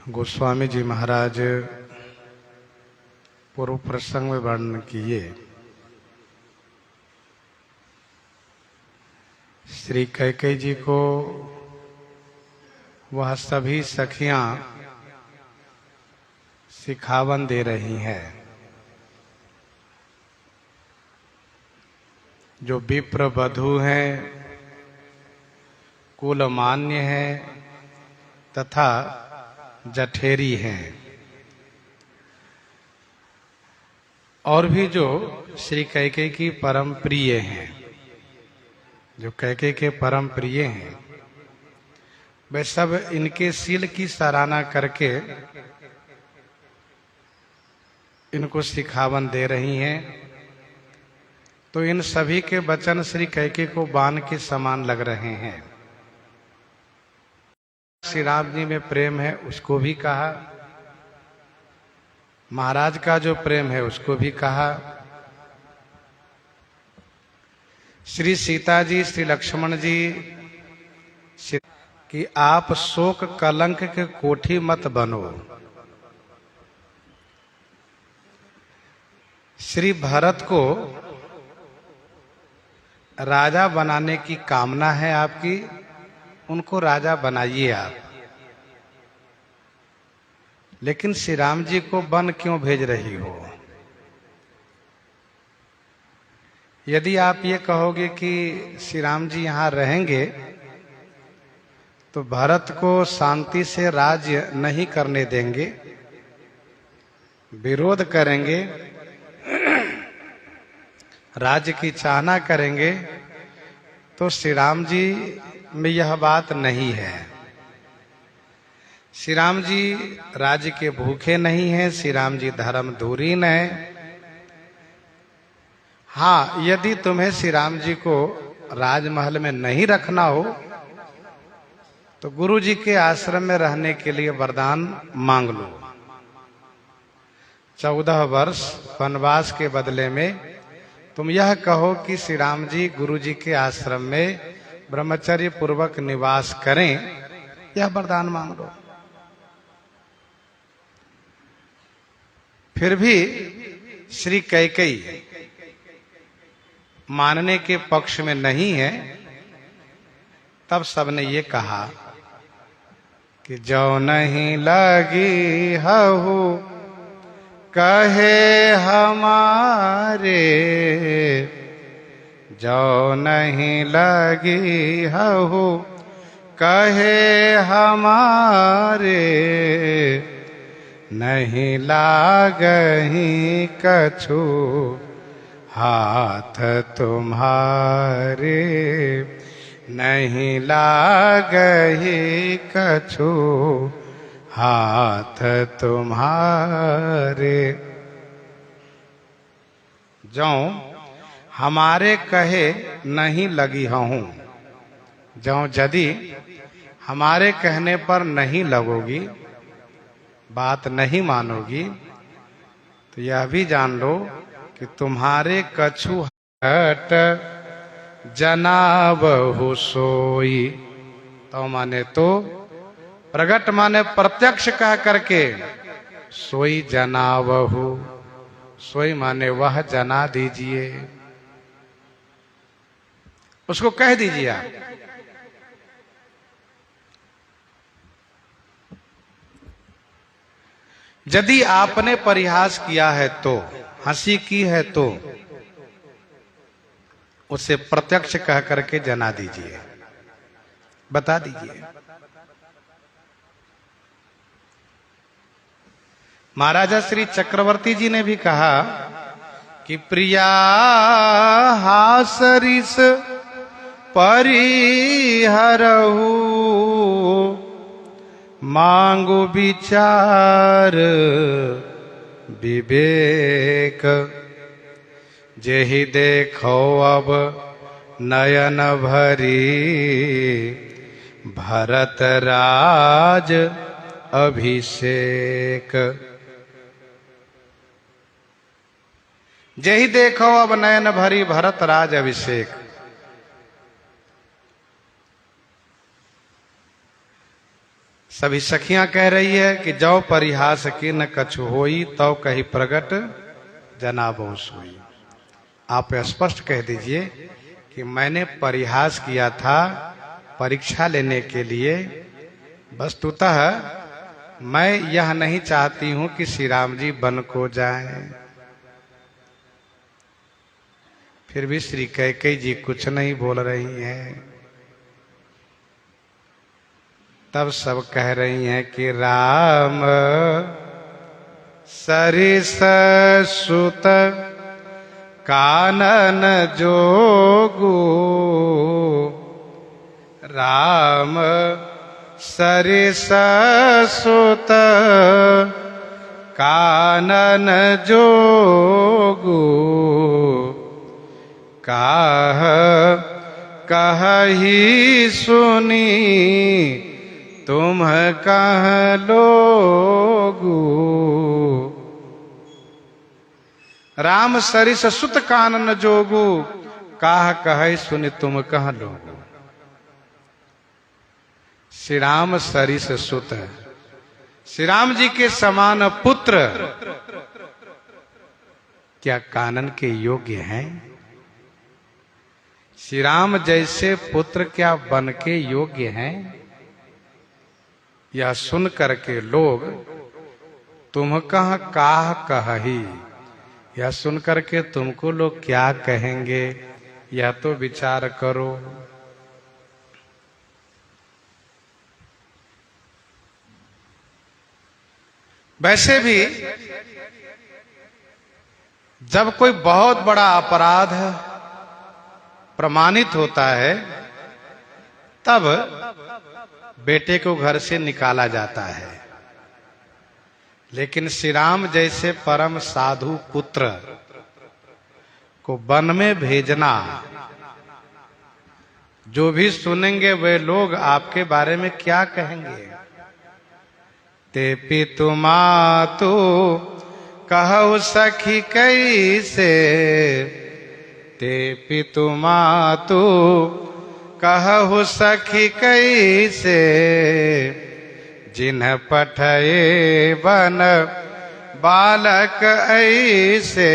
गोस्वामी जी महाराज पूर्व प्रसंग में वर्णन किए। श्री कैकेयी जी को वह सभी सखियां सिखावन दे रही हैं जो विप्र वधू हैं, कुलमान्य हैं तथा जठेरी हैं, और भी जो श्री कैकेयी की परम प्रिय हैं, जो कैकेयी के परम प्रिय हैं, वे सब इनके शील की सराहना करके इनको सिखावन दे रही हैं। तो इन सभी के वचन श्री कैकेयी को बाण के समान लग रहे हैं। श्री राम जी में प्रेम है उसको भी कहा, महाराज का जो प्रेम है उसको भी कहा, श्री सीता जी, श्री लक्ष्मण जी कि आप शोक कलंक के कोठी मत बनो। श्री भरत को राजा बनाने की कामना है आपकी, उनको राजा बनाइए आप। लेकिन श्री राम जी को वन क्यों भेज रही हो? यदि आप ये कहोगे कि श्री राम जी यहाँ रहेंगे तो भरत को शांति से राज्य नहीं करने देंगे, विरोध करेंगे, राज्य की चाहना करेंगे, तो श्री राम जी में यह बात नहीं है। श्री राम जी राज्य के भूखे नहीं हैं, श्री राम जी धर्म धुरीन है। हाँ, यदि तुम्हें श्री राम जी को राजमहल में नहीं रखना हो तो गुरु जी के आश्रम में रहने के लिए वरदान मांग लो। 14 वर्ष वनवास के बदले में तुम यह कहो कि श्री राम जी गुरु जी के आश्रम में ब्रह्मचर्य पूर्वक निवास करें, यह वरदान मांग लो। फिर भी श्री कैकेयी मानने के पक्ष में नहीं है। तब सबने ये कहा कि जो नहीं लगी हहु कहे हमारे, जो नहीं लगी हहु कहे हमारे, नहीं लागही कछु हाथ तुम्हारे, नहीं लागही कछु हाथ तुम्हारे। जो हमारे कहे नहीं लगी हूं, जो यदि हमारे कहने पर नहीं लगोगी, बात नहीं मानोगी, तो यह भी जान लो कि तुम्हारे कछु हट जनाबहु सोई। तो माने तो प्रगट माने प्रत्यक्ष कह करके, सोई जनाबहु, सोई माने वह जना दीजिए, उसको कह दीजिए आप। यदि आपने परिहास किया है तो, हंसी की है तो, उसे प्रत्यक्ष कह करके जना दीजिए, बता दीजिए। महाराजा श्री चक्रवर्ती जी ने भी कहा कि प्रिया हासरिस परिहरहु, मांगो विचार विवेक, जेहि देखो अब नयन भरी, भरत राज अभिषेक। जेहि देखो अब नयन भरी, भरत राज अभिषेक। सभी सखियां कह रही है कि जौ परिहास की न कछु होई, तौ कही प्रगट जनाबो सोई। आप स्पष्ट कह दीजिए कि मैंने परिहास किया था परीक्षा लेने के लिए। वस्तुतः मैं यह नहीं चाहती हूं कि श्री राम जी वन को जाएं। फिर भी श्री कैकेयी जी कुछ नहीं बोल रही हैं। तब सब कह रही हैं कि राम सरिस सुत कानन जोगु, राम सरिस सुत कानन जोगु, काह कहि सुनी तुम कह लोगु। राम सरिस सुत कानन जोगु, काह कह सुनि तुम कह लोगु। श्री राम सरिस सुत, श्री राम जी के समान पुत्र क्या कानन के योग्य हैं? श्री राम जैसे पुत्र क्या बन के योग्य हैं? यह सुन करके लोग तुम काह कही, यह सुन करके तुमको लोग क्या कहेंगे, यह तो विचार करो। वैसे भी जब कोई बहुत बड़ा अपराध प्रमाणित होता है तब बेटे को घर से निकाला जाता है, लेकिन श्री राम जैसे परम साधु पुत्र को वन में भेजना, जो भी सुनेंगे वे लोग आपके बारे में क्या कहेंगे? ते पितु मातु कहु सखी कैसे, ते पितु मातु कहु सखी कैसे, जिन्ह पठये वन बालक ऐसे,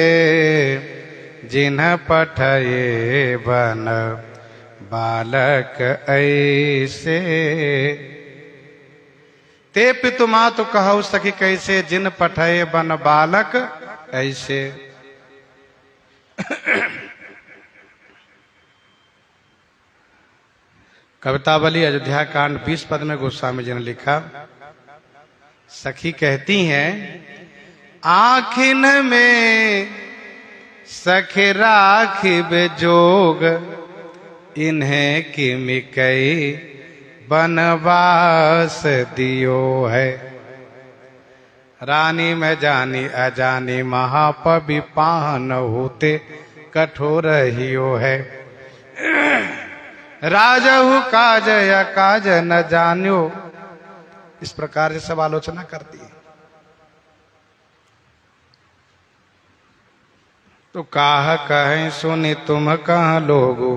जिन्ह पठये वन बालक ऐसे। ते पितु मातु कहु सखी कैसे, जिन पठये वन बालक ऐसे। कवितावली अयोध्या कांड 20 पद में गोस्वामी जी ने लिखा, सखी कहती हैं, आखिन में सखे राखिब जोग, इन्हें किमिकई बनवास दियो है। रानी में जानी अजानी महापवि पाहन होते कठोर हियो है। राजहु काज या काज न जान्यो, इस प्रकार से सब आलोचना करती है। तो काह कहें सुनी तुम कह लोगो,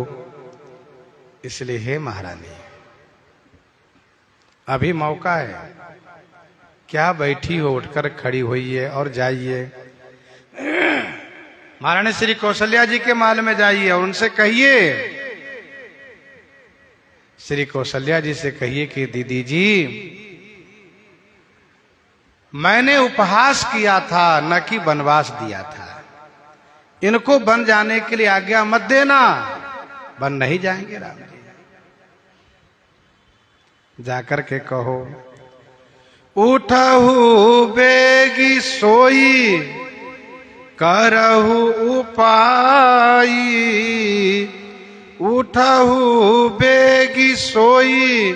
इसलिए हे महारानी अभी मौका है, क्या बैठी हो, उठकर खड़ी हुई है और जाइए महारानी श्री कौशल्या जी के महल में जाइए और उनसे कहिए, श्री कौशल्या जी से कहिए कि दीदी जी मैंने उपहास किया था न कि वनवास दिया था, इनको बन जाने के लिए आज्ञा मत देना, बन नहीं जाएंगे राम जी। जाकर के कहो, उठहु बेगी सोई करहु उपाई, उठहु बेगी सोई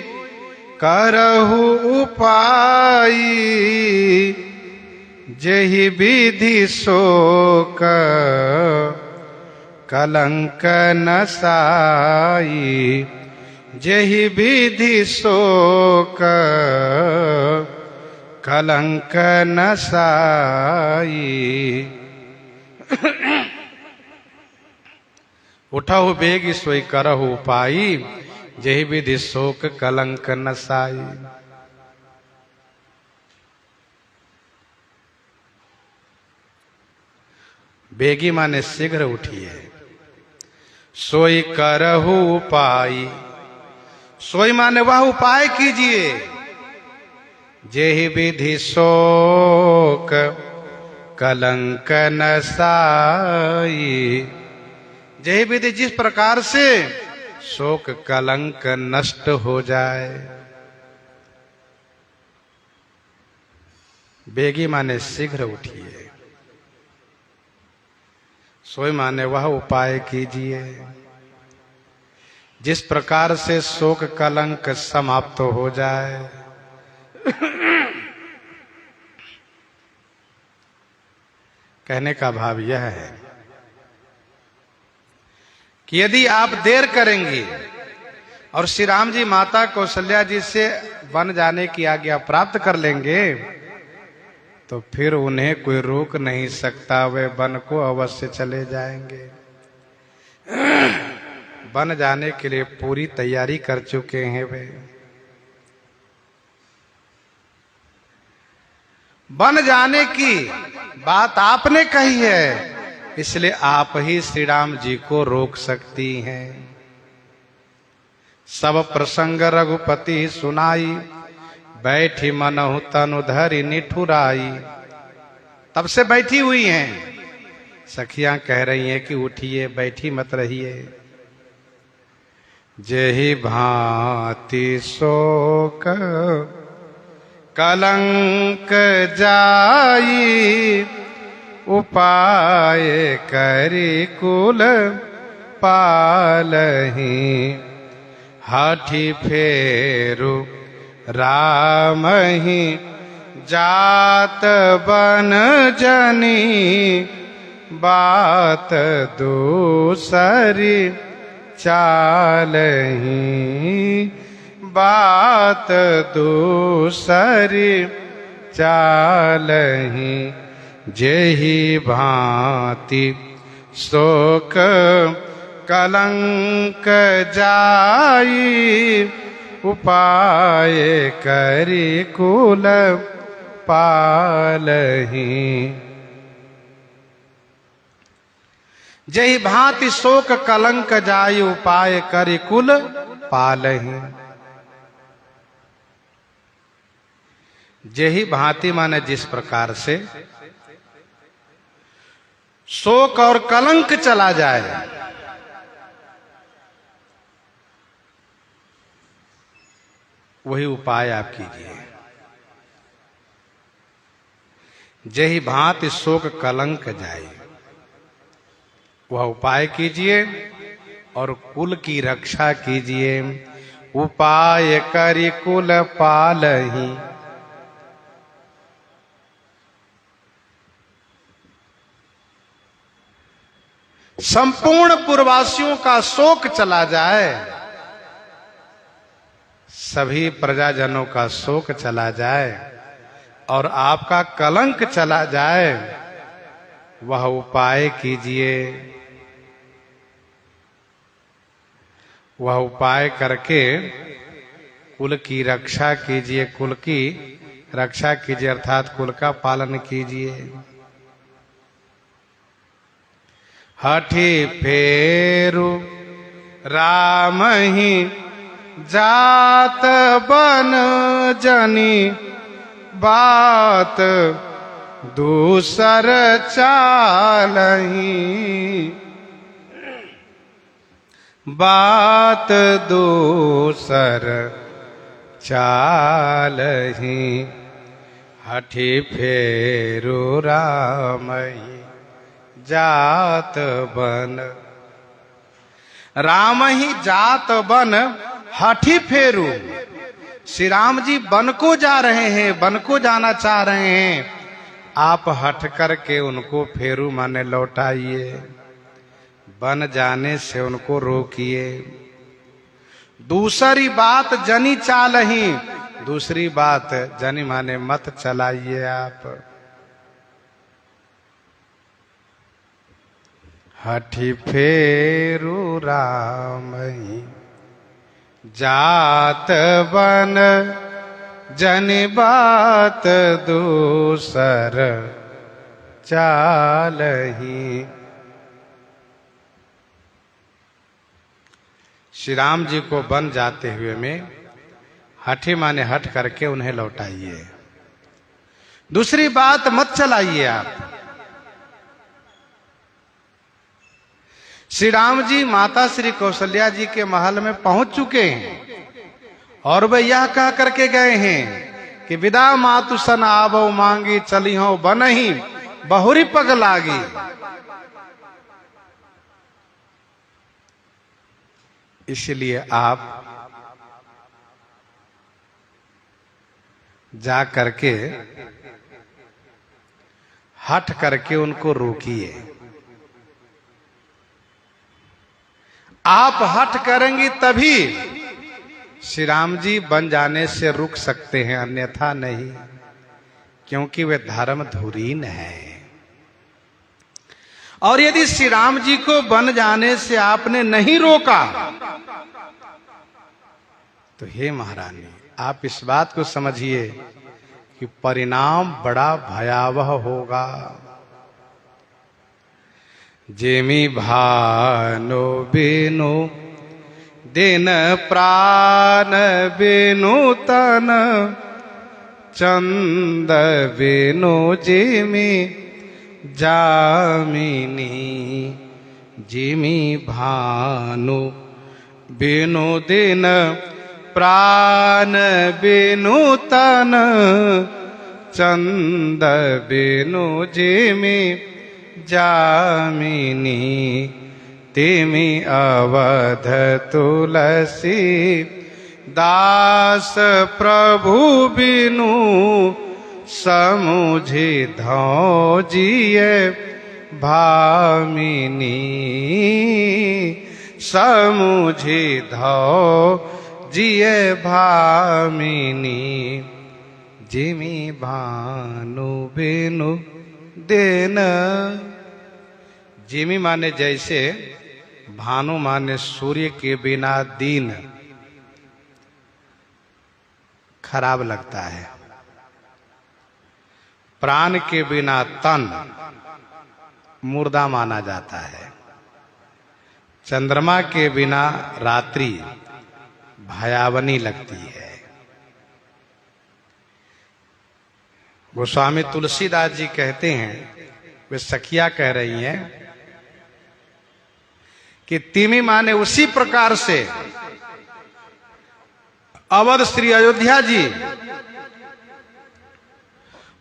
करहु उपाई, जेहि विधि शोक कलंक नसाई, जेहि विधि शोक कलंक नसाई। उठहु बेगी सोई करहु उपाई, जेहि विधि शोक कलंक नसाई। बेगी माने शीघ्र उठिए। सोई करहु उपाय, सोई माने वह उपाय कीजिए, जेहि विधि शोक कलंक नसाई। जेहि विधि जिस प्रकार से शोक कलंक नष्ट हो जाए। बेगी माने शीघ्र उठिए, सोई माने वह उपाय कीजिए जिस प्रकार से शोक कलंक समाप्त हो जाए। कहने का भाव यह है कि यदि आप देर करेंगी और श्री राम जी माता कौशल्या जी से वन जाने की आज्ञा प्राप्त कर लेंगे तो फिर उन्हें कोई रोक नहीं सकता, वे वन को अवश्य चले जाएंगे। वन जाने के लिए पूरी तैयारी कर चुके हैं वे। वन जाने की बात आपने कही है, इसलिए आप ही श्री राम जी को रोक सकती हैं। सब प्रसंग रघुपति सुनाई, बैठी मनहु तनु धरि निठुराई। तब से बैठी हुई हैं। सखियां कह रही हैं कि उठिए, बैठी मत रहिए। जेहि भांति शोक कलंक जाई, उपाय करि कुल पालहि। हाथी फेरु राम ही जात बन जनी, बात दूसरी चालही। बात दूसरी चालही। जेहि भांति शोक कलंक जाई, उपाय करि कुल पालहि। जेहि भांति शोक कलंक जाई, उपाय करि कुल पालहि। जेहि भांति माने जिस प्रकार से शोक और कलंक चला जाए, वही उपाय आप कीजिए। जेहि भांति शोक कलंक जाए, वह उपाय कीजिए और कुल की रक्षा कीजिए। उपाय करि कुल पालहि। संपूर्ण पुरवासियों का शोक चला जाए, सभी प्रजाजनों का शोक चला जाए और आपका कलंक चला जाए, वह उपाय कीजिए। वह उपाय करके कुल की रक्षा कीजिए। कुल की रक्षा कीजिए अर्थात कुल का पालन कीजिए। हठि फेरु राम ही जात बन जनी, बात दूसर चालही। बात दूसर चालही। हठि फेरु राम ही जात बन। राम ही जात बन हठी फेरू। श्री राम जी वन को जा रहे हैं, वन को जाना चाह रहे हैं। आप हट करके उनको फेरू माने लौटाइए, वन जाने से उनको रोकिए। दूसरी बात जनी चालही, दूसरी बात जनी माने मत चलाइए आप। हठि फेरू राम जात बन जनि, बात दूसर चालही। श्री राम जी को वन जाते हुए में हठी माने हट करके उन्हें लौटाइए। दूसरी बात मत चलाइए आप। श्री राम जी माता श्री कौशल्या जी के महल में पहुंच चुके हैं और वे यह कह करके गए हैं कि विदा मातु सन आवो मांगी चली हो बनही बहुरी पग लागी। इसलिए आप जा करके हट करके उनको रोकिए। आप हट करेंगी तभी श्री राम जी बन जाने से रुक सकते हैं, अन्यथा नहीं, क्योंकि वे धर्म धुरीन है। और यदि श्री राम जी को बन जाने से आपने नहीं रोका तो हे महारानी, आप इस बात को समझिए कि परिणाम बड़ा भयावह होगा। जेमी भानो बिनु दिन प्राण बिनु तन चंद बिनु जिमी जामिनी। जिमी भानु बिनु दिन प्राण बिनु तन चंद बिनु जिमी जामिनी। तिमि अवध तुलसी दास प्रभु बिनु समुझि धौ जिये भामिनी। समुझि धौ जिये भामिनी। जिमि भानु बिनु दिन। जिमी माने जैसे, भानु माने सूर्य के बिना दिन खराब लगता है, प्राण के बिना तन मुर्दा माना जाता है, चंद्रमा के बिना रात्रि भयावनी लगती है। गोस्वामी तुलसीदास जी कहते हैं, वे सखिया कह रही हैं कि तिमि माने उसी प्रकार से अवध श्री अयोध्या जी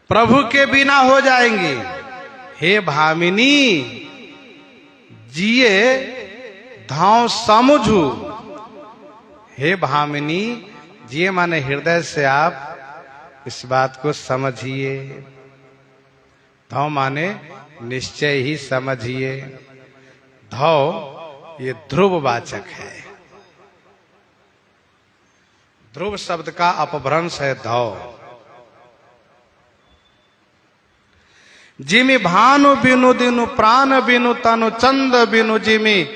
प्रभु के बिना हो जाएंगी। हे भामिनी जिए धाव समुझू। हे भामिनी जिए माने हृदय से आप इस बात को समझिए। धौ माने निश्चय ही समझिए। धौ ये ध्रुववाचक है। ध्रुव शब्द का अपभ्रंश है धौ। जिमि भानु बिनु दिनु प्राण बिनु तनु चंद बिनु जिमि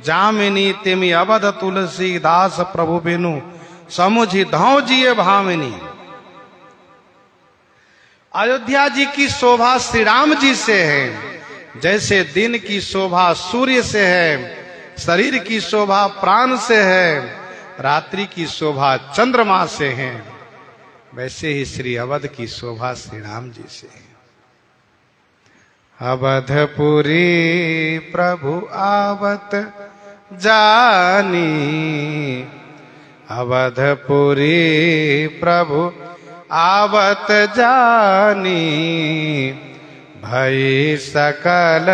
जामिनी। तिमि अवध तुलसी दास प्रभु बिनु समुझि धौ जिये भामिनी। अयोध्या जी की शोभा श्री राम जी से है, जैसे दिन की शोभा सूर्य से है, शरीर की शोभा प्राण से है, रात्रि की शोभा चंद्रमा से है, वैसे ही श्री अवध की शोभा श्री राम जी से है। अवधपुरी प्रभु आवत जानी। अवधपुरी प्रभु आवत जानी। भई सकल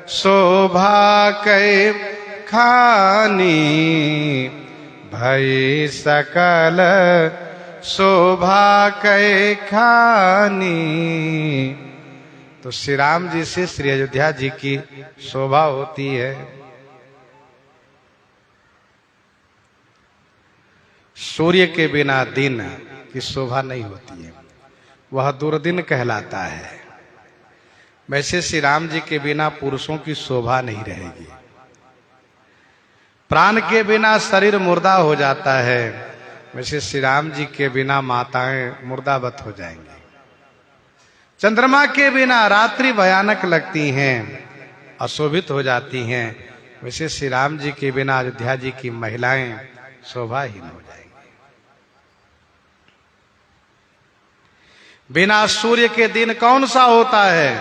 शोभा कै खानी। भई सकल शोभा कै खानी। तो श्री राम जी से श्री अयोध्या जी की शोभा होती है। सूर्य के बिना दिन की शोभा नहीं होती है, वह दुर्दिन कहलाता है। वैसे श्री राम जी के बिना पुरुषों की शोभा नहीं रहेगी। प्राण के बिना शरीर मुर्दा हो जाता है, वैसे श्री राम जी के बिना माताएं मुर्दावत हो जाएंगी। चंद्रमा के बिना रात्रि भयानक लगती हैं, अशोभित हो जाती हैं। वैसे श्री राम जी के बिना अयोध्या जी की महिलाएं शोभाहीन हो जाएंगी। बिना सूर्य के दिन कौन सा होता है?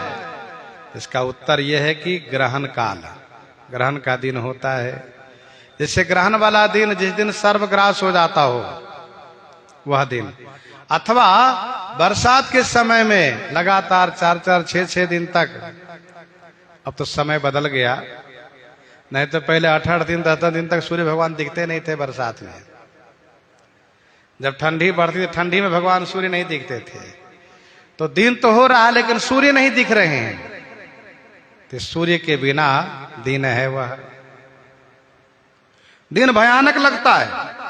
इसका उत्तर यह है कि ग्रहण काल, ग्रहण का दिन होता है। जैसे ग्रहण वाला दिन, जिस दिन सर्वग्रास हो जाता हो वह दिन, अथवा बरसात के समय में लगातार 4-4, 6-6 दिन तक। अब तो समय बदल गया, नहीं तो पहले 8-8 दिन 10-10 दिन तक सूर्य भगवान दिखते नहीं थे बरसात में। जब ठंडी बढ़ती थी, ठंडी में भगवान सूर्य नहीं दिखते थे। तो दिन तो हो रहा है लेकिन सूर्य नहीं दिख रहे हैं। तो सूर्य के बिना दिन है वह दिन भयानक लगता है।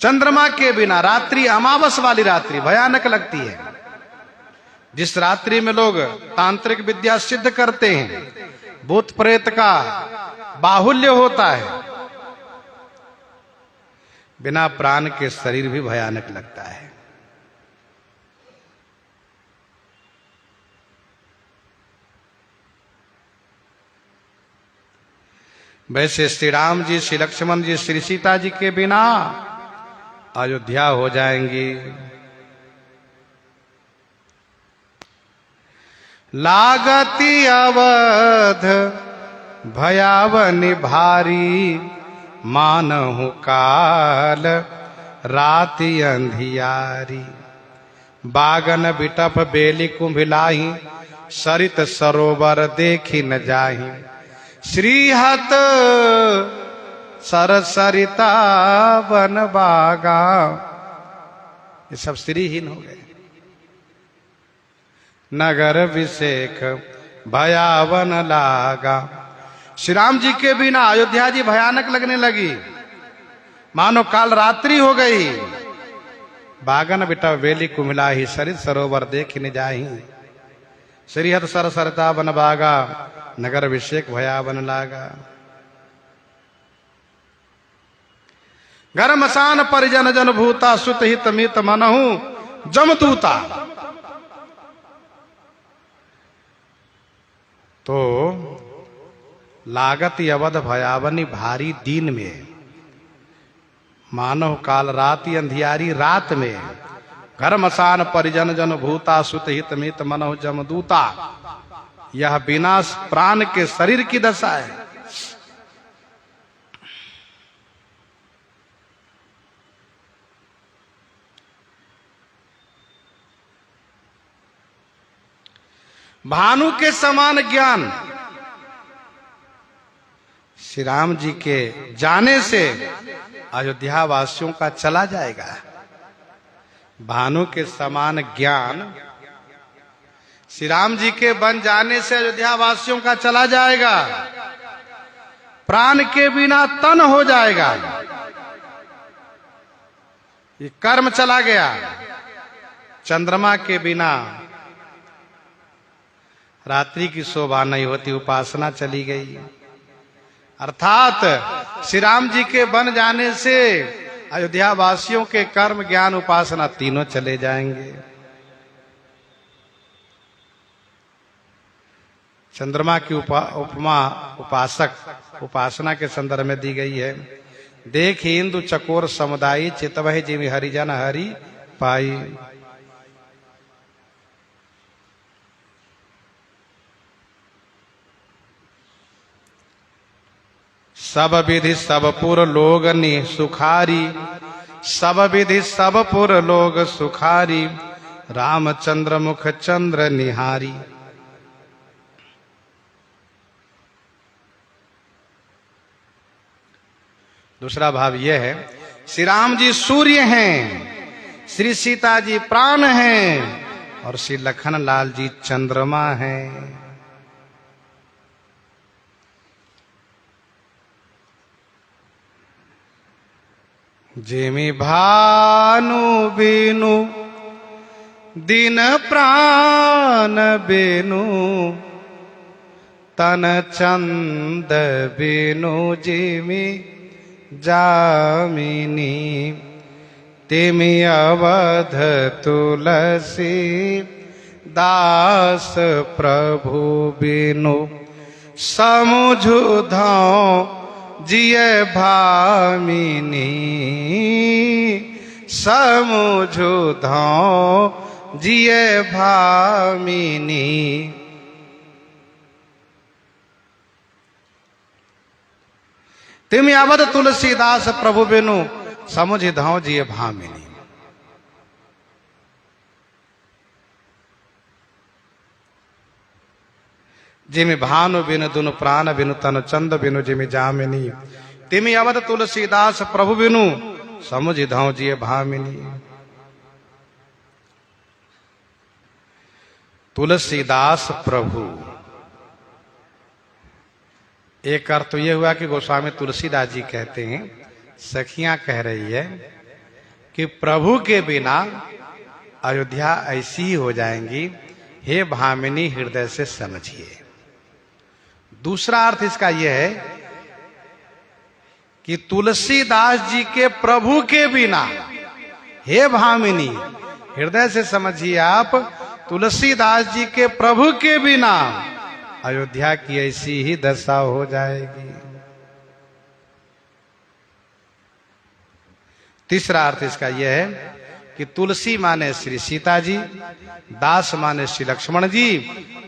चंद्रमा के बिना रात्रि, अमावस वाली रात्रि भयानक लगती है। जिस रात्रि में लोग तांत्रिक विद्या सिद्ध करते हैं, भूत प्रेत का बाहुल्य होता है, बिना प्राण के शरीर भी भयानक लगता है। वैसे श्री राम जी, श्री लक्ष्मण जी, श्री सीता जी के बिना अयोध्या हो जाएंगी। लागती अवध भयावनि भारी, मानहु काल राति अंधियारी। बागन बिटप बेली कुंभिलाही, सरित सरोवर देखी न जाही। श्रीहत सरसरिता वन बागा। ये सब श्रीहीन हो गए। नगर विषेक भयावन लागा। श्री राम जी के बिना अयोध्या जी भयानक लगने लगी, मानो काल रात्रि हो गई। बागन बिटा बेली कुमिलाही, सरित सरोवर देखी न जाही। श्रीहत सरसरिता वन बागा, नगर विषेक भयावन लागा। घर मसान परिजन जन भूता, सुत हित मित मनहु जमदूता। तो लागत अवध भयावनी भारी दिन में, मानव काल राति अंधियारी रात में। घर मसान परिजन जन भूता, सुत हित मित मनहु जमदूता। यह बिना प्राण के शरीर की दशा है। भानु के समान ज्ञान श्री राम जी के जाने से अयोध्या वासियों का चला जाएगा। भानु के समान ज्ञान श्री राम जी के बन जाने से अयोध्या वासियों का चला जाएगा। प्राण के बिना तन हो जाएगा। ये कर्म चला गया। चंद्रमा के बिना रात्रि की शोभा नहीं होती, उपासना चली गई। अर्थात श्री राम जी के बन जाने से अयोध्या वासियों के कर्म, ज्ञान, उपासना तीनों चले जाएंगे। चंद्रमा की उपमा उपासक उपासना के संदर्भ में दी गई है। देख इंदु चकोर समुदायी, चितवहि जिमि हरिजन हरि पाई। सब विधि सब पुर लोग नि सुखारी, सब विधि सब पुर लोग सुखारी। रामचंद्र मुख चंद्र निहारी। दूसरा भाव यह है, श्री राम जी सूर्य हैं, श्री सीता जी प्राण हैं और श्री लखन लाल जी चंद्रमा हैं। जिमि भानु बिनु दिन प्राण बिनु, तन चंद बिनु जिमि जामिनी। तिमि अवध तुलसी दास प्रभु बिनु समुझु धौ जिय भामिनी समुझु धौ जिय भामिनी। तिमि अवध तुलसीदास प्रभु बिनु समुझ धौ जिय भामिनी। जिमि भानु बिनु दुनु प्राण बिनु तनु चंद बिनु जिमि जामिनी। तिमि अवध तुलसीदास प्रभु बिनु समुझ धौ जिय भामिनी। तुलसीदास प्रभु, एक अर्थ तो यह हुआ कि गोस्वामी तुलसीदास जी कहते हैं, सखियां कह रही है कि प्रभु के बिना अयोध्या ऐसी ही हो जाएंगी, हे भामिनी हृदय से समझिए। दूसरा अर्थ इसका यह है कि तुलसीदास जी के प्रभु के बिना, हे भामिनी हृदय से समझिए आप, तुलसीदास जी के प्रभु के बिना अयोध्या की ऐसी ही दशा हो जाएगी। तीसरा अर्थ इसका यह है कि तुलसी माने श्री सीता जी, दास माने श्री लक्ष्मण जी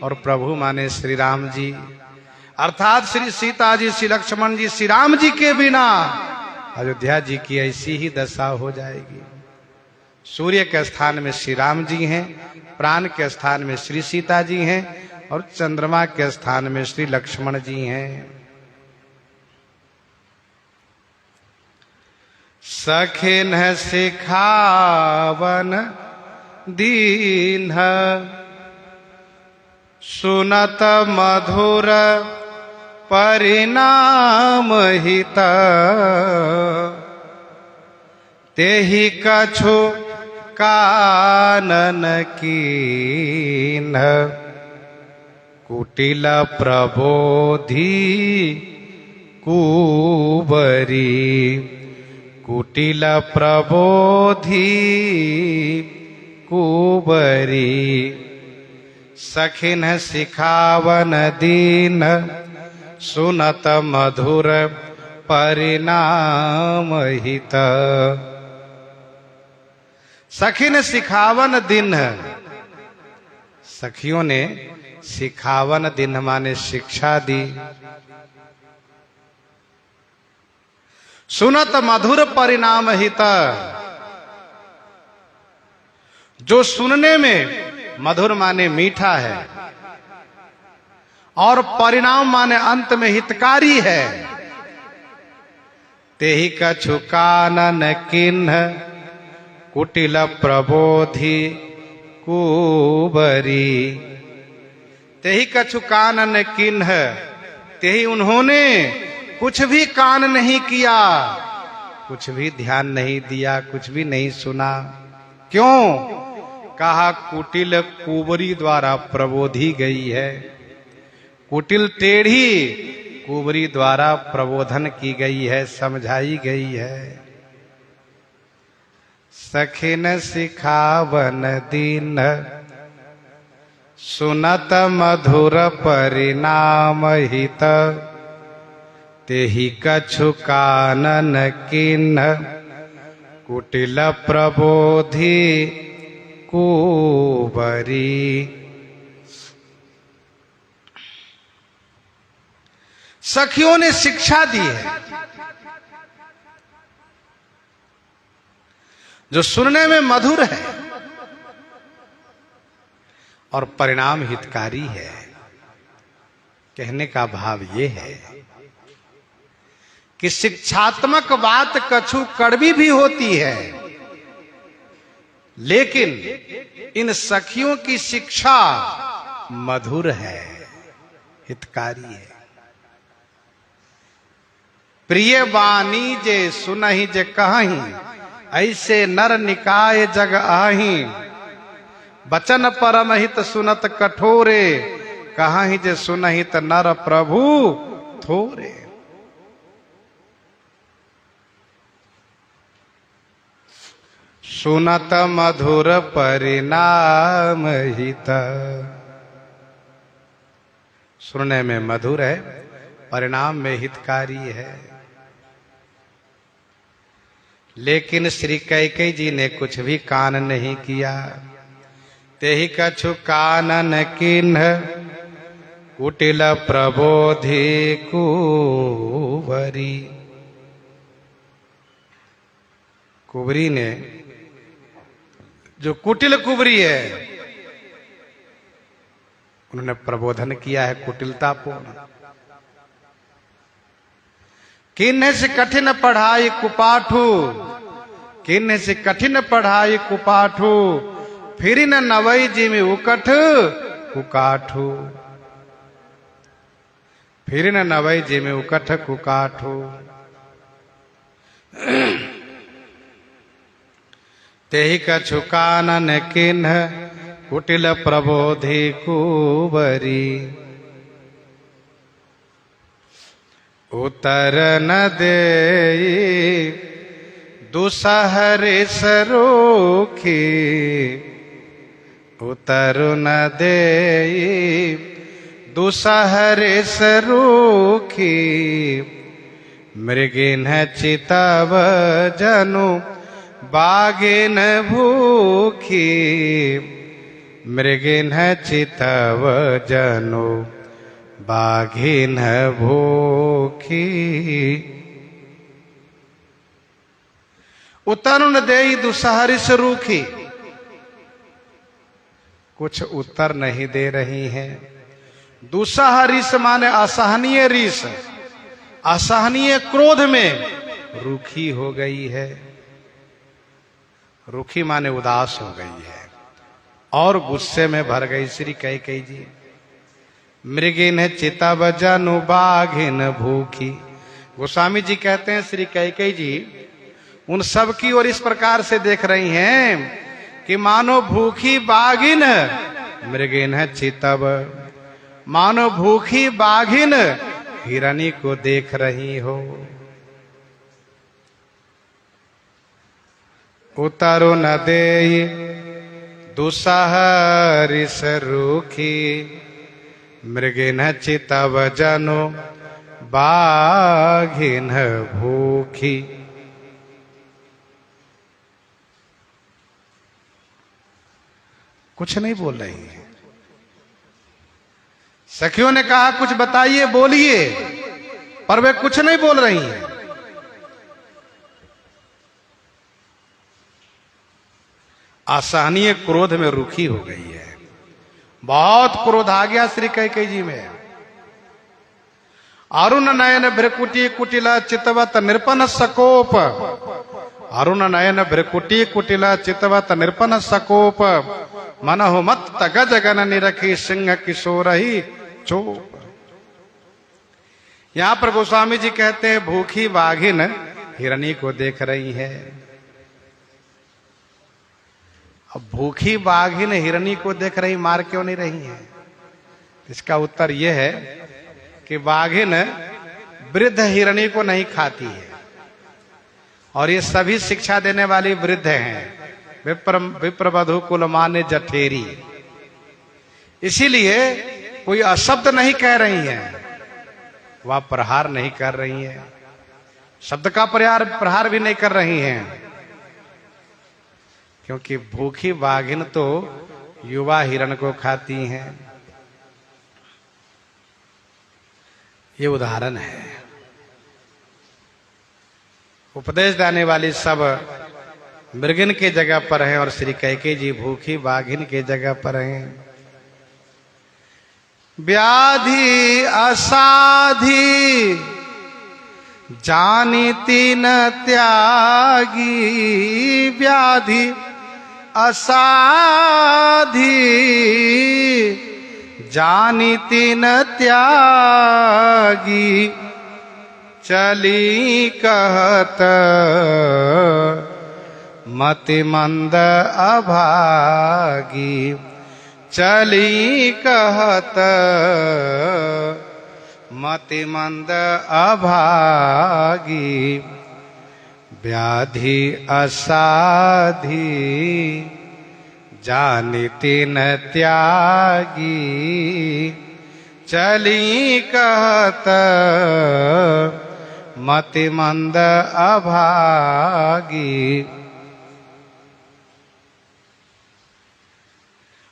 और प्रभु माने श्री राम जी। अर्थात श्री सीता जी, श्री लक्ष्मण जी, श्री राम जी के बिना अयोध्या जी की ऐसी ही दशा हो जाएगी। सूर्य के स्थान में श्री राम जी हैं, प्राण के स्थान में श्री सीता जी हैं और चंद्रमा के स्थान में श्री लक्ष्मण जी हैं। सखिन सिखावन दीन सुनत मधुर परिणाम हित। तेहि कछु कानन कीन कुटिल प्रबोधि कुबरी। कुटिल प्रबोधि कुबरी। सखिन सिखावन दीन सुनत मधुर परिणाम हित। सखिन सिखावन दिन, सखियों ने सिखावन दिन माने शिक्षा दी। सुनत मधुर परिणाम हित, जो सुनने में मधुर माने मीठा है और परिणाम माने अंत में हितकारी है। तेहि कछु कानन किन्ह कुटिल प्रबोधि कुबरी। तेहि कछु कानन किन्ह, तेहि उन्होंने कुछ भी कान नहीं किया, कुछ भी ध्यान नहीं दिया, कुछ भी नहीं सुना। क्यों? कहा कुटिल कुबरी द्वारा प्रबोधी गई है। कुटिल टेढ़ी कुबरी द्वारा प्रबोधन की गई है, समझाई गई है। सखिन सिखावन दीन सुनत मधुर परिणाम हित। तेहि कछु कानन किन्ह कुटिल प्रबोधि कुबरी। सखियों ने शिक्षा दी है जो सुनने में मधुर है और परिणाम हितकारी है। कहने का भाव ये है कि शिक्षात्मक बात कछु कड़वी भी होती है, लेकिन इन सखियों की शिक्षा मधुर है, हितकारी है। प्रिय वाणी जे सुनहि जे कहहि, ऐसे नर निकाय जग आही। बचन परम हित सुनत कठोरे, कहहि जे सुनहित नर प्रभु थोरे। सुनत मधुर परिणाम हित। सुनने में मधुर है, परिणाम में हितकारी है। लेकिन श्री कैकेयी जी ने कुछ भी कान नहीं किया। तेहि कछु कानन किन्ह कुटिल प्रबोधि कुंवरी। कुंवरी ने, जो कुटिल कुंवरी है, उन्होंने प्रबोधन किया है कुटिलतापूर्ण। किन्ह से कठिन पढ़ाई कुपाठू, किन्ह से कठिन पढ़ाई कुपाठू, फिर न नवई जी में उकठ कुकाठू, फिर न नवई जी में उकठ कुकाठू। तेहि कछु कानन किन्ह कुटिल प्रबोधि कुंवरी। उतर न देई दुसहरे सरोखी, उतर न देई दुसहरे सरोखी। मृगिन चितव जनु बागिन भूखी, मृगिन चितव जनु बाघिन भूखी। उतर न देई दुसहरी से रूखी, कुछ उत्तर नहीं दे रही हैं। दुसहरिस माने असहनीय रीस, असहनीय क्रोध में रूखी हो गई है। रूखी माने उदास हो गई है और गुस्से में भर गई श्री कैकेयी जी। मृगिन चितव जनु बाघिन भूखी। गोस्वामी जी कहते हैं श्री कैकेयी जी उन सब की ओर इस प्रकार से देख रही हैं कि मानो भूखी बाघिन मृगिन चितव, मानो भूखी बाघिन हिरनी को देख रही हो। उतरु न देई दुसहरिस रूखी, मृगिन चितव जनु बाघिन भूखी। कुछ नहीं बोल रही है। सखियों ने कहा कुछ बताइए, बोलिए, पर वे कुछ नहीं बोल रही हैं। असहनीय क्रोध में रुखी हो गई है। बहुत क्रोध आ गया श्री कैकेयी जी में। अरुण नयन भ्रकुटी कुटिला चितवत निर्पन सकोप, अरुण नयन भ्रकुटी कुटिला चितवत निर्पन सकोप। मनहु मत गज गन निरखी सिंह किशोरही चोप। यहां पर गोस्वामी जी कहते हैं भूखी बाघिन हिरनी को देख रही है। अब भूखी बाघिन हिरनी को देख रही, मार क्यों नहीं रही है? इसका उत्तर यह है कि बाघिन वृद्ध हिरनी को नहीं खाती है और ये सभी शिक्षा देने वाली वृद्ध हैं। विप्रवधु कुलमान्य जठेरी, इसीलिए कोई अशब्द नहीं कह रही हैं, वह प्रहार नहीं कर रही हैं, शब्द का प्रहार भी नहीं कर रही हैं, क्योंकि भूखी बाघिन तो युवा हिरण को खाती हैं। ये उदाहरण है। उपदेश देने वाली सब मृगिन के जगह पर हैं और श्री कैकेयी जी भूखी बाघिन के जगह पर हैं। व्याधि असाधी जानीति न त्यागी, व्याधि असाधी जानीति न त्यागी। चली कहत मति मंद अभागी, चली कहत मति मंद अभागी। व्याधि असाधी जानिति न त्यागी, चली कहत मति मंद अभागी।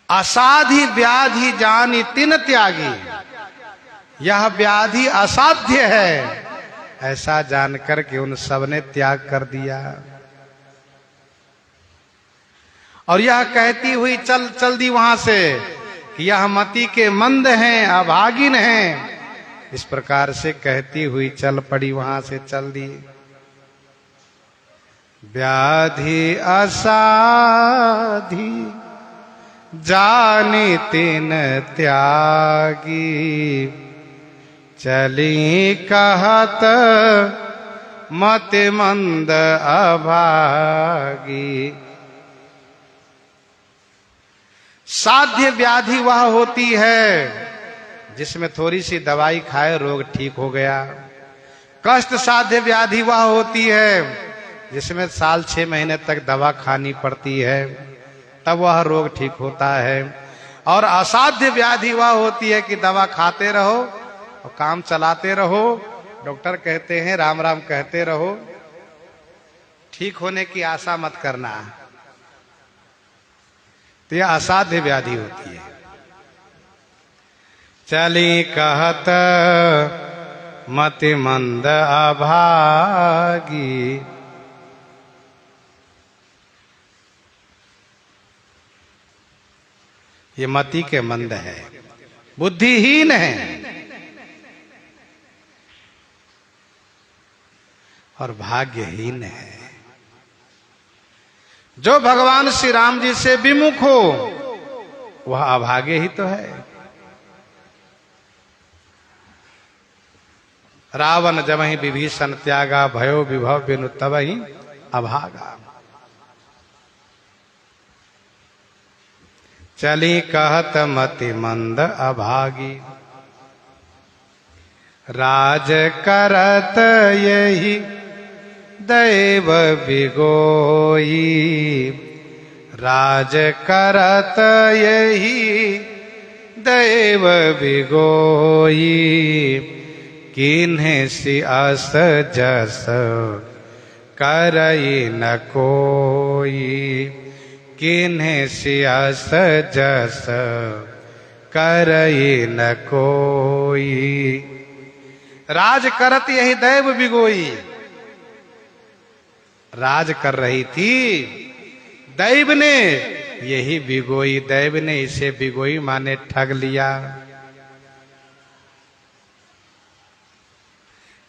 असाधी व्याधि जानी तिन त्यागी, यह व्याधि असाध्य है ऐसा जानकर के उन सब ने त्याग कर दिया। और यह कहती हुई चल दी वहां से कि यह मति के मंद हैं, अभागिन हैं। इस प्रकार से कहती हुई चल पड़ी, वहां से चल दी। व्याधि असाधी जानी तिन त्यागी, चली कहत मति मंद अभागी। साध्य व्याधि वह होती है जिसमें थोड़ी सी दवाई खाए रोग ठीक हो गया। कष्ट साध्य व्याधि वह होती है जिसमें साल 6 महीने तक दवा खानी पड़ती है, तब वह रोग ठीक होता है। और असाध्य व्याधि वह होती है कि दवा खाते रहो और काम चलाते रहो, डॉक्टर कहते हैं राम राम कहते रहो, ठीक होने की आशा मत करना। तो यह असाध्य व्याधि होती है। चली कहत मति मंद अभागी, ये मति के मंद है, बुद्धिहीन है और भाग्यहीन है। जो भगवान श्री राम जी से विमुख हो वह अभागे ही तो है। रावण जमहि विभीषण त्यागा, भयो विभव बिनु तबहि अभागा। चली कहत मति मंद अभागी, राज करत यही दैव बिगोई। राज करत यही दैव बिगोई, किन्हे सि अस जस करई न कोई। किन्हे सि अस जस करई न कोई। राज करत यही दैव बिगोई, राज कर रही थी दैव ने यही बिगोई। दैव ने इसे बिगोई माने ठग लिया।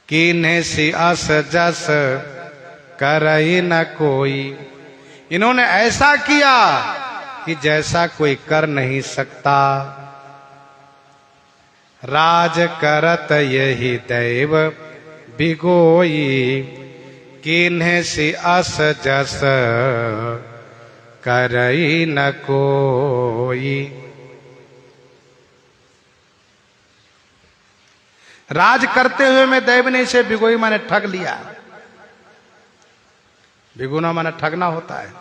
किन्हे सि अस जस करई न कोई। इन्होंने ऐसा किया कि जैसा कोई कर नहीं सकता। राज करत यही दैव बिगोई, किन्हे सि अस जस करई न कोई। राज करते हुए में दैव ने इसे बिगोई माने ठग लिया। बिगुना माने ठगना होता है।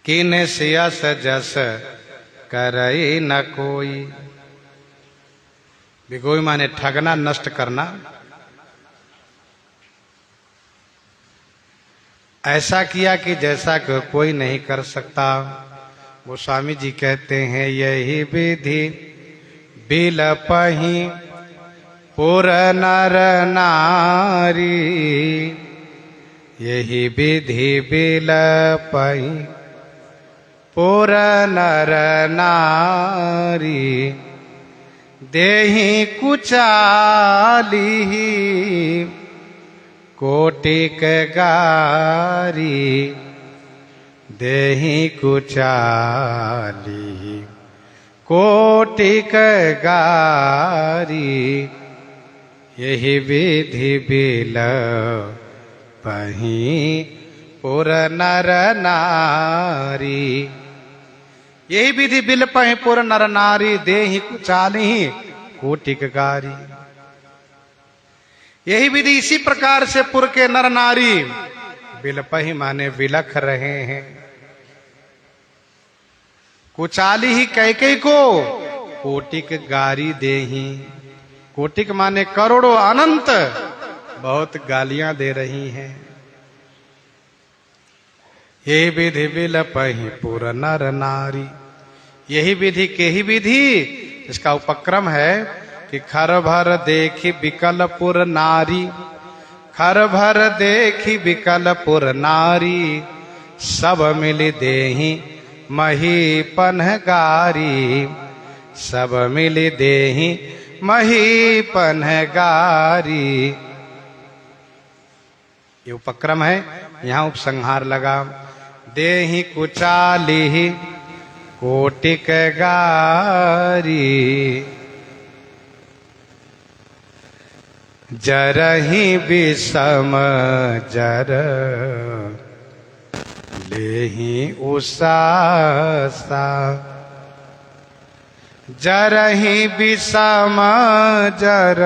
किन्हे सि अस जस करई न कोई। बिगोई माने ठगना, नष्ट करना। ऐसा किया कि जैसा कोई नहीं कर सकता। वो स्वामी जी कहते हैं यही विधि बिलपहि पुर नर नारी। यही विधि बिलपहि पुर नर नारी। देहि कुचाली कोटिक गारी। देहि कुचाली कोटिक गारी। यही विधि बिलपहि पुर नर नारी। यही विधि बिलपहि पुर नर नारी। देहि कुचाली कोटिक गारी। यही विधि इसी प्रकार से पुर के नर नारी बिलपहि माने बिलख रहे हैं। कुचाली ही कैकेयी को कोटिक गारी देही। कोटिक माने करोड़ों अनंत बहुत गालियां दे रही हैं। ये विधि बिलपहि पुर नर नारी, यही विधि के ही विधि इसका उपक्रम है कि खर भर देखी बिकलपुर नारी, खर भर देखी बिकलपुर नारी, सब मिल देही मही पन्हगारी, सब मिल देही मही पन्हगारी। ये उपक्रम है, यहाँ उपसंहार लगा। देही कुचाली कोटिक गारी, जरहि विषम जर लेहि उसासा, जरहि विषम जर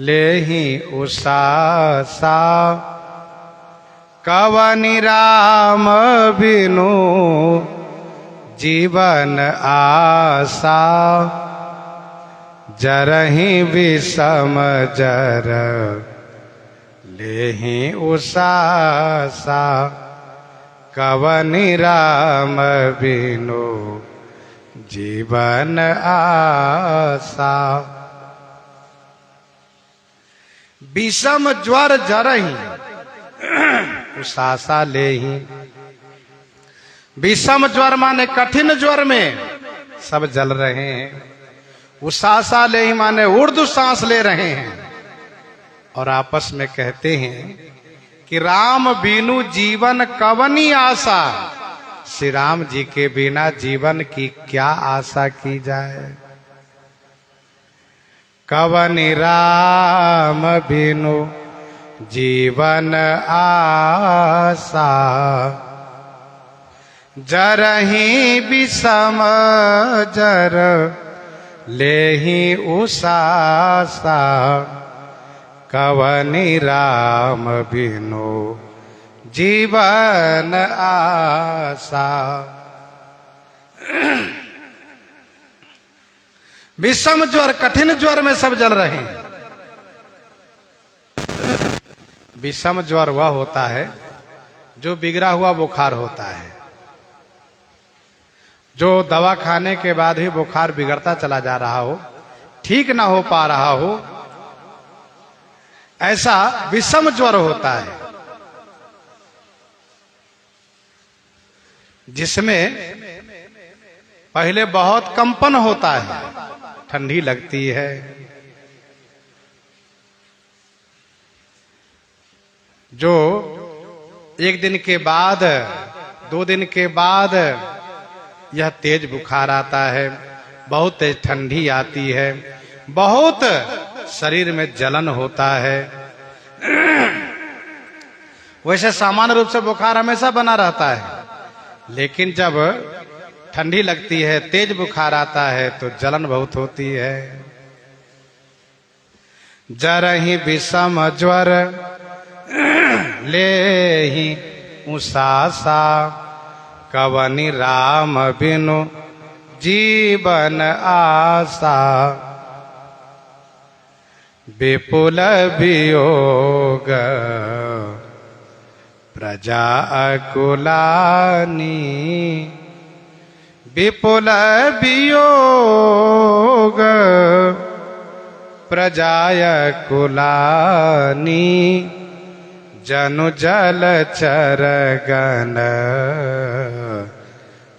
लेहि उसासा, कवनि राम बिनु जीवन आशा, जरहि विषम जर लेहि उसासा, कवनि राम बिनु जीवन आशा। विषम ज्वर जरहि उसासा लेहि। विषम ज्वर माने कठिन ज्वर में सब जल रहे हैं। उसासा लेहि माने उर्दू सांस ले रहे हैं और आपस में कहते हैं कि राम बिनु जीवन कवनी आशा। श्री राम जी के बिना जीवन की क्या आशा की जाए। कवनि राम बिनु जीवन आशा, जरहि विषम जर लेहि उसासा, कवनि राम बिनु जीवन आशा। विषम ज्वर कठिन ज्वर में सब जल रहे हैं। विषम ज्वर वह होता है जो बिगड़ा हुआ बुखार होता है, जो दवा खाने के बाद ही बुखार बिगड़ता चला जा रहा हो, ठीक ना हो पा रहा हो, ऐसा विषम ज्वर होता है, जिसमें पहले बहुत कंपन होता है, ठंडी लगती है, जो एक दिन के बाद 2 दिन के बाद यह तेज बुखार आता है, बहुत तेज ठंडी आती है, बहुत शरीर में जलन होता है। वैसे सामान्य रूप से बुखार हमेशा बना रहता है, लेकिन जब ठंडी लगती है, तेज बुखार आता है तो जलन बहुत होती है। जरहि विषम ज्वर लेहि उसासा, कवनि राम बिनु जीवन आशा, विपुल वियोग प्रजा अकुलानी, विपुल वियोग प्रजाय कुलानी, जनु जल चरगन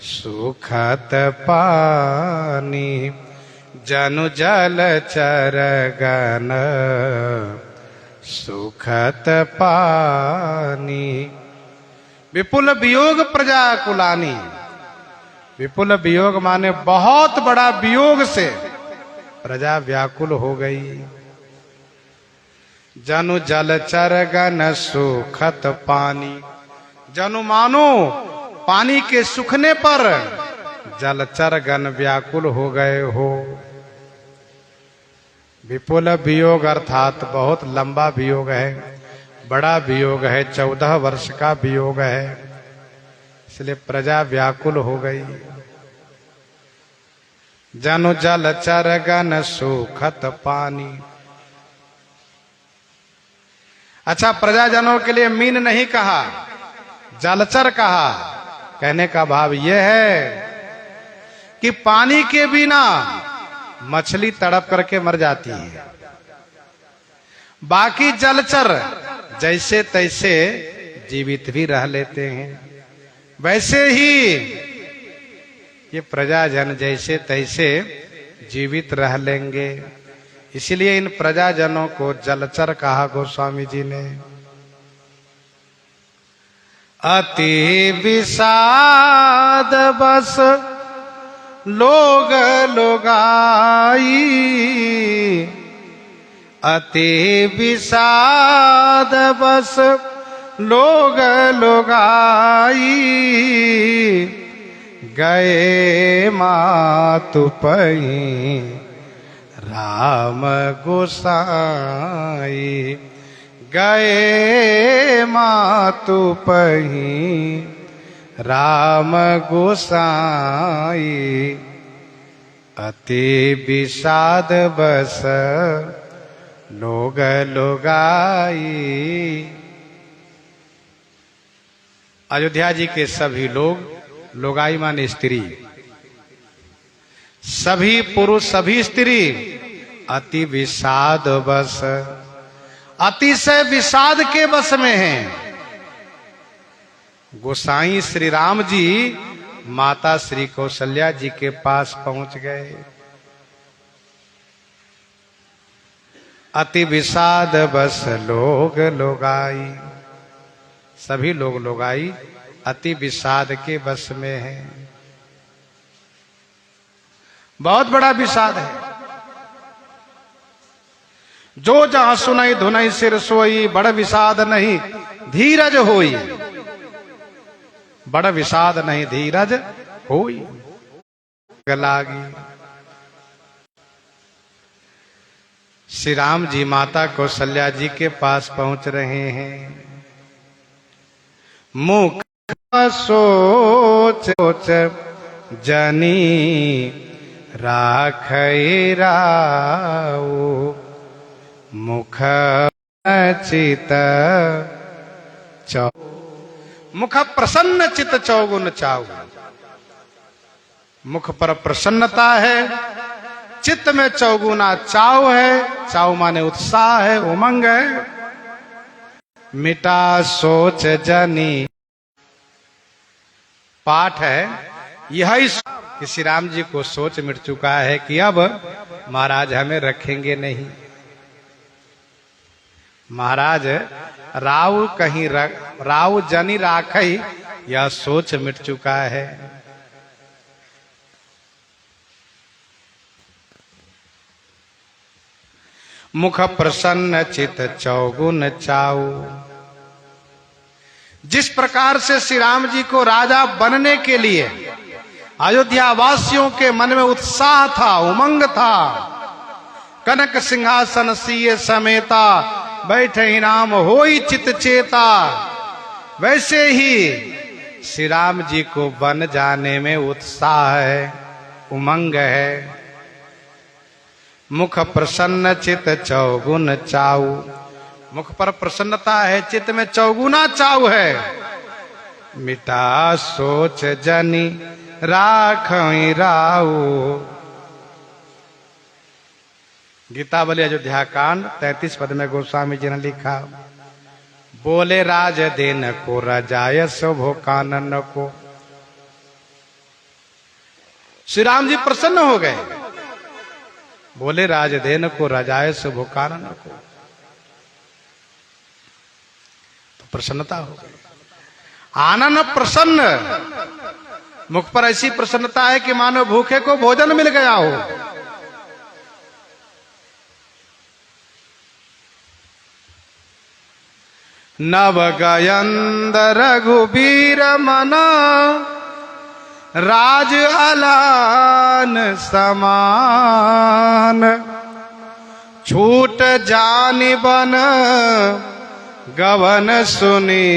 सुखत पानी, जनु जल चरगन सुखत पानी। विपुल वियोग प्रजा कुलानी। विपुल वियोग माने बहुत बड़ा वियोग से प्रजा व्याकुल हो गई। जनु जल चरगन सुखत पानी। जनु मानो पानी के सूखने पर जलचर गण व्याकुल हो गए हो। विपुल वियोग अर्थात बहुत लंबा वियोग है, बड़ा वियोग है, 14 वर्ष का वियोग है, इसलिए प्रजा व्याकुल हो गई। जनु जल चर गन सुखत पानी। अच्छा, प्रजाजनों के लिए मीन नहीं कहा, जलचर कहा। कहने का भाव यह है कि पानी के बिना मछली तड़प करके मर जाती है, बाकी जलचर जैसे तैसे जीवित भी रह लेते हैं, वैसे ही ये प्रजाजन जैसे तैसे जीवित रह लेंगे। इसलिए इन प्रजाजनों को जलचर कहा गोस्वामी जी ने। अति विषाद बस लोग लोगाई, अति विषाद बस लोग लोगाई, गए मातु पई राम गोसाई, गए मातु पही राम गोसाई, अति विषाद बस लोग लोगाई। अयोध्या जी के सभी लोग, लोगाई माने स्त्री, सभी पुरुष सभी स्त्री अति विषाद बस, अतिशय विषाद के बस में हैं। गोसाई श्री राम जी माता श्री कौशल्या जी के पास पहुंच गए। अति विषाद बस लोग लोगाई, सभी लोग लोगाई अति विषाद के बस में हैं। बहुत बड़ा विषाद है। जो जहां सुनाई धुनाई सिर सोई, बड़ विषाद नहीं धीरज होई, बड़ विषाद नहीं धीरज होई। लागी श्री राम जी माता कौशल्या जी के पास पहुंच रहे हैं। मुख सोच सोच जनी राखै राऊ, मुख चित चौ, मुख प्रसन्न चित चौगुन चाऊ। मुख पर प्रसन्नता है, चित्त में चौगुना चाव है। चाव माने उत्साह है, उमंग है। मिटा सोच जनी पाठ है यही कि श्री राम जी को सोच मिट चुका है कि अब महाराज हमें रखेंगे नहीं। महाराज राव कहीं राव जनी राखई, यह सोच मिट चुका है। मुख प्रसन्न चित चौगुन चाऊ। जिस प्रकार से श्री राम जी को राजा बनने के लिए अयोध्या वासियों के मन में उत्साह था, उमंग था, कनक सिंहासन सिए समेता बैठे ही नाम होई चित चेता, वैसे ही श्री राम जी को बन जाने में उत्साह है, उमंग है। मुख प्रसन्न चित चौगुन चाऊ। मुख पर प्रसन्नता है, चित्त में चौगुना चाऊ है। मिटा सोच जनी राखई राऊ। गीतावली अयोध्या कांड 33 पद में गोस्वामी जी ने लिखा, बोले राज देन को रजाय शोभो कानन को। श्री राम जी प्रसन्न हो गए, बोले राज देन को रजाय शोभो कानन को, तो प्रसन्नता हो गई। आनन प्रसन्न, मुख पर ऐसी प्रसन्नता है कि मानो भूखे को भोजन मिल गया हो। नव गयंद रघुबीर मना राज अलान समान। छूट जानि बन गवन सुनी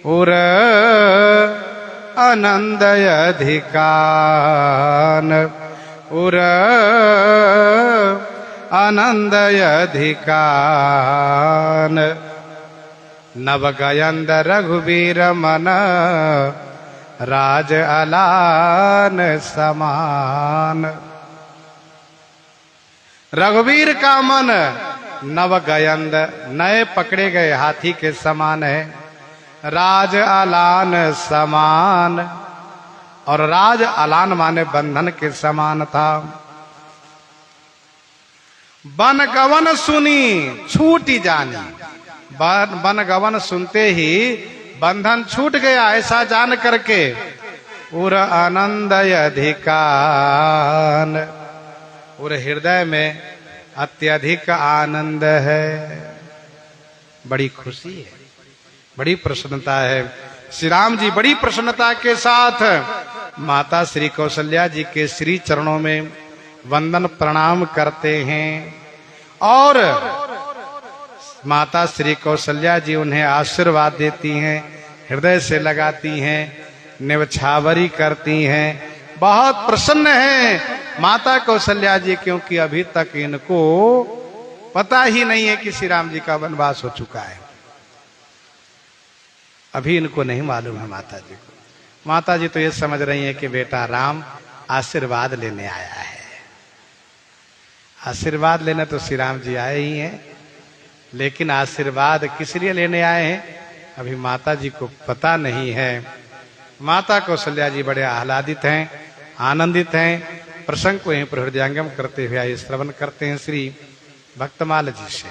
उर आनंद अधिकान उर आनंद अधिकान नव गयंद रघुवीर मन राज अलान समान। रघुवीर का मन नव गयंद नए पकड़े गए हाथी के समान है, राज अलान समान। और राज अलान माने बंधन के समान था। बन गवन सुनी छूटी जानी, बन गवन सुनते ही बंधन छूट गया ऐसा जान करके उर आनंद अधिकान, उर हृदय में अत्यधिक आनंद है, बड़ी खुशी है, बड़ी प्रसन्नता है। श्री राम जी बड़ी प्रसन्नता के साथ माता श्री कौशल्या जी के श्री चरणों में वंदन प्रणाम करते हैं और माता श्री कौशल्या जी उन्हें आशीर्वाद देती हैं, हृदय से लगाती हैं, निवछावरी करती हैं। बहुत प्रसन्न हैं माता कौशल्या जी, क्योंकि अभी तक इनको पता ही नहीं है कि श्री राम जी का वनवास हो चुका है। अभी इनको नहीं मालूम है माता जी को। माता जी तो ये समझ रही हैं कि बेटा राम आशीर्वाद लेने आया है। आशीर्वाद लेने तो श्री राम जी आए ही हैं, लेकिन आशीर्वाद किस लिए लेने आए हैं अभी माता जी को पता नहीं है। माता कौशल्या जी बड़े आह्लादित हैं, आनंदित हैं। प्रसंग को यहीं पर हृदयंगम करते हुए आइए श्रवण करते हैं श्री भक्तमाल जी से।